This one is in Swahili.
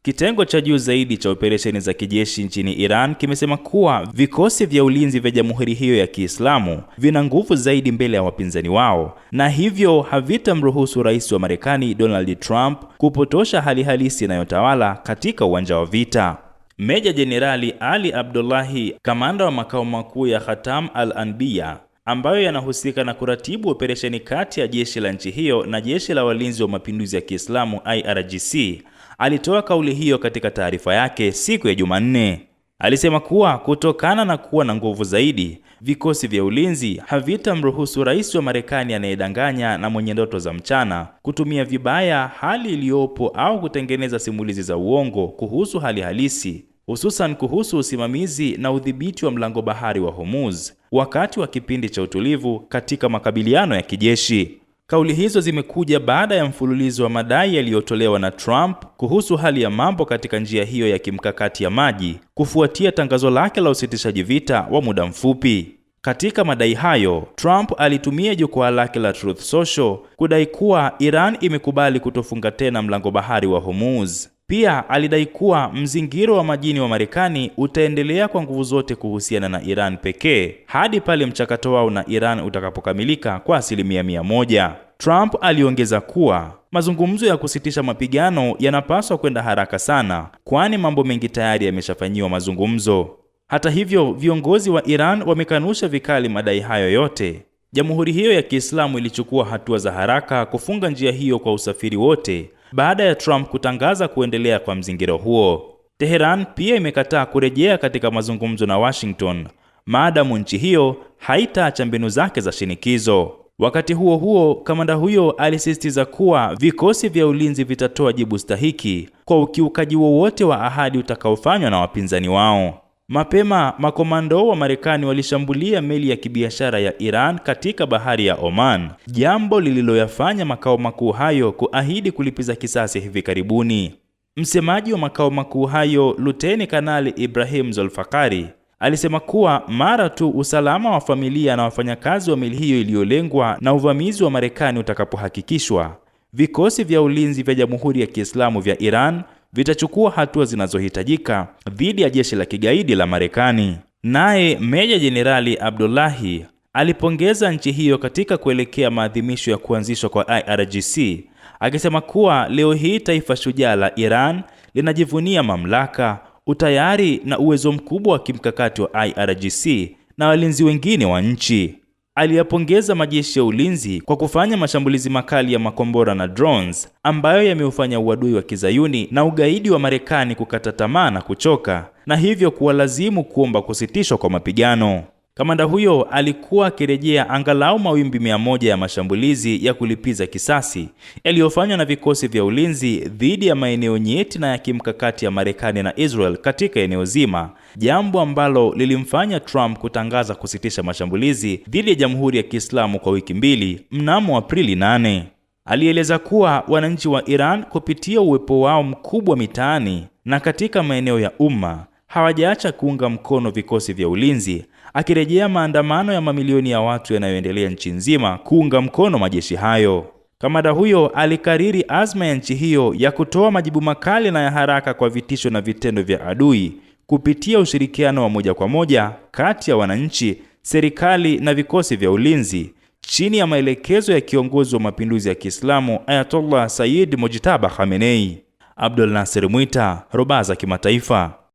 Kitengo cha juu zaidi cha operesheni za kijeshi nchini Iran kimesema kuwa vikosi vya ulinzi vya jamhuri hiyo ya Kiislamu vina nguvu zaidi mbele ya wapinzani wao, na hivyo havitamruhusu rais wa Marekani Donald Trump kupotosha hali halisi inayotawala katika uwanja wa vita. Meja Jenerali Ali Abdullahi, kamanda wa makao makuu ya Khatam al-Anbiya ambayo yanahusika na kuratibu operesheni kati ya jeshi la nchi hiyo na jeshi la walinzi wa mapinduzi ya Kiislamu IRGC, alitoa kauli hiyo katika taarifa yake siku ya Jumanne. Alisema kuwa kutokana na kuwa na nguvu zaidi, vikosi vya ulinzi havitamruhusu rais wa Marekani anayedanganya na mwenye ndoto za mchana kutumia vibaya hali iliyopo au kutengeneza simulizi za uongo kuhusu hali halisi, hususan kuhusu usimamizi na udhibiti wa mlango bahari wa Hormuz wakati wa kipindi cha utulivu katika makabiliano ya kijeshi. Kauli hizo zimekuja baada ya mfululizo wa madai yaliyotolewa na Trump kuhusu hali ya mambo katika njia hiyo ya kimkakati ya maji kufuatia tangazo lake la usitishaji vita wa muda mfupi. Katika madai hayo, Trump alitumia jukwaa lake la Truth Social kudai kuwa Iran imekubali kutofunga tena mlango bahari wa Hormuz. Pia alidai kuwa mzingiro wa majini wa Marekani utaendelea kwa nguvu zote kuhusiana na Iran pekee hadi pale mchakato wao na Iran utakapokamilika kwa 100%. Trump aliongeza kuwa mazungumzo ya kusitisha mapigano yanapaswa kwenda haraka sana, kwani mambo mengi tayari yameshafanyiwa mazungumzo. Hata hivyo, viongozi wa Iran wamekanusha vikali madai hayo yote. Jamhuri hiyo ya Kiislamu ilichukua hatua za haraka kufunga njia hiyo kwa usafiri wote baada ya Trump kutangaza kuendelea kwa mzingiro huo. Teheran pia imekataa kurejea katika mazungumzo na Washington maadamu nchi hiyo haitaacha mbinu zake za shinikizo. Wakati huo huo, kamanda huyo alisisitiza kuwa vikosi vya ulinzi vitatoa jibu stahiki kwa ukiukaji wowote wa ahadi utakaofanywa na wapinzani wao. Mapema, makomando wa Marekani walishambulia meli ya kibiashara ya Iran katika bahari ya Oman, jambo lililoyafanya makao makuu hayo kuahidi kulipiza kisasi hivi karibuni. Msemaji wa makao makuu hayo, Luteni Kanali Ibrahim Zolfakari, alisema kuwa mara tu usalama wa familia na wafanyakazi wa meli hiyo iliyolengwa na uvamizi wa Marekani utakapohakikishwa, vikosi vya ulinzi vya Jamhuri ya Kiislamu vya Iran vitachukua hatua zinazohitajika dhidi ya jeshi la kigaidi la Marekani. Naye Meja Jenerali Abdullahi alipongeza nchi hiyo katika kuelekea maadhimisho ya kuanzishwa kwa IRGC, akisema kuwa leo hii taifa shujaa la Iran linajivunia mamlaka, utayari na uwezo mkubwa wa kimkakati wa IRGC na walinzi wengine wa nchi. Aliyapongeza majeshi ya ulinzi kwa kufanya mashambulizi makali ya makombora na drones ambayo yameufanya uadui wa kizayuni na ugaidi wa Marekani kukata tamaa na kuchoka, na hivyo kuwalazimu kuomba kusitishwa kwa mapigano. Kamanda huyo alikuwa akirejea angalau mawimbi 100 ya mashambulizi ya kulipiza kisasi yaliyofanywa na vikosi vya ulinzi dhidi ya maeneo nyeti na ya kimkakati ya Marekani na Israel katika eneo zima, jambo ambalo lilimfanya Trump kutangaza kusitisha mashambulizi dhidi ya Jamhuri ya Kiislamu kwa wiki 2 mnamo Aprili 8. Alieleza kuwa wananchi wa Iran kupitia uwepo wao mkubwa mitaani na katika maeneo ya umma hawajaacha kuunga mkono vikosi vya ulinzi, akirejea maandamano ya mamilioni ya watu yanayoendelea nchi nzima kuunga mkono majeshi hayo. Kamanda huyo alikariri azma ya nchi hiyo ya kutoa majibu makali na ya haraka kwa vitisho na vitendo vya adui kupitia ushirikiano wa moja kwa moja kati ya wananchi, serikali na vikosi vya ulinzi chini ya maelekezo ya kiongozi wa mapinduzi ya Kiislamu Ayatollah Sayyid Mojtaba Khamenei. Abdul Nasser Mwita, Robaza Kimataifa.